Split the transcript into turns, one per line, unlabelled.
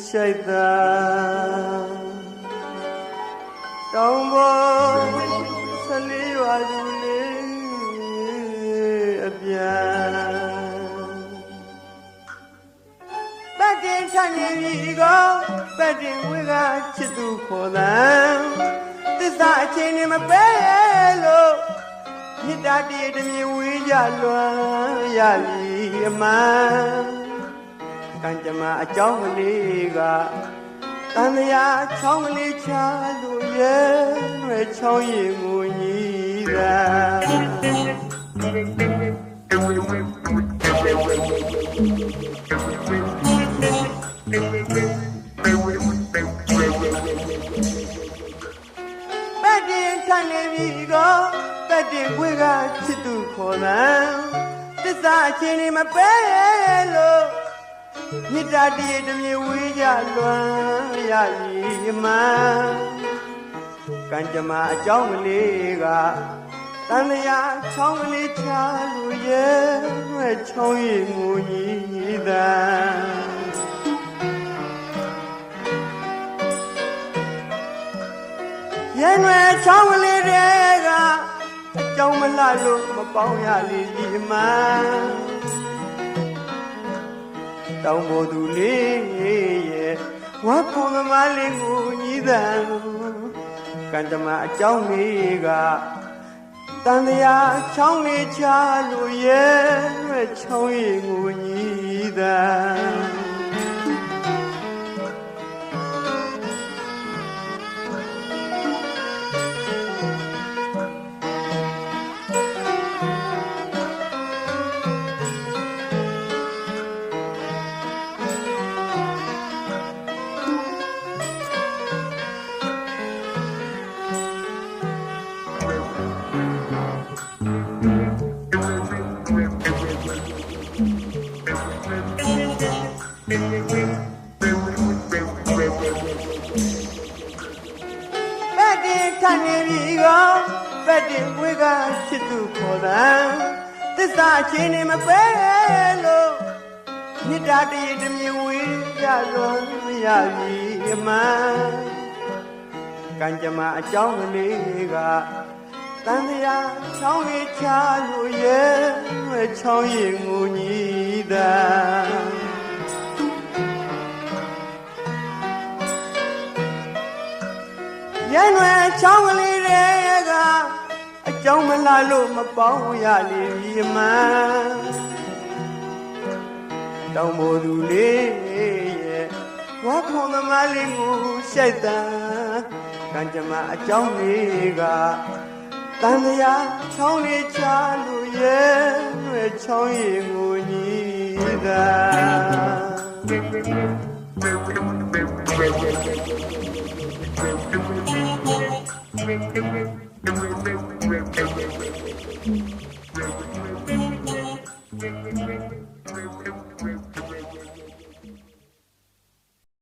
ရှိတ်သာတောင်းပေါ်ဆလီရွာသူလေးအပြန်ပတ်တင်ချနေပြီကောပတ်တင်ဝေကချစ်သူခေါ်တယ်သစ္စာအချင်းနဲ့မပဲလို့မြတ်တာတည်းတမြေဝေးကြလွမ်းရပြီအမှန်ကံကြမ္မာအကြောင်းကလေးကတန်မြာချောင်းကလေးချလို့ရဲ့ရွယ်ချောင်းရင်ကိုညီးတာပတ်တင်ထနေပြီကောပတ်တင်ခွေကချစ်သူခေါ်တယ်သစ္စာအချင်းတွေမပဲလို့မြတ်တာတည်းတမြေဝေးကြလွမ်းရပြီမှန်ကံကြမ္မာအကြောင်းကလေးကတန်မြာချောင်းကလေးချလို့ရဲ့ရွယ်ချောင်းရင်ကိုညီးတာရဲ့ရွယ်ချောင်းကလေးတွေကအကြောင်းမလှလို့မပေါင်းရလေဒီမှန်တောင်းပေါ်သူလေးရဲ့ဝါခုံသမားလေးကိုညီးတယ်ကံတမအကြောင်းလေးကတန်တရားချောင်းလေးချလို့ရဲ့ရွယ်ချောင်းရင်ကိုညီးတယ်နေပြီကောပတ်တင်ဝေကချစ်သူခေါ်တယ်သစ္စာချင်းနေမပဲလို့မြတ်တာတည်းတမြေဝေးကြလွန်ရပြီအမှန်ကံကြမ္မာအကြောင်းကလေးကတန်တရားချောင်းလေးချလို့ရဲ့ရွယ်ချောင်းရင်ကိုညီးတာရဲ့ရွယ်ချောင်းကလေးတွေကအကြောင်းမလားလို့မပေါင်းရလေဒီမှန်တောင်းပေါ်သူလေးရဲ့ဝါခုံသမားလေးကိုရှိုက်တာကံကြမ္မာအကြောင်းလေးကတန်တရားချောင်းလေးချလို့ရဲ့ရွယ်ချောင်းရင်ကိုညီးတာThank you.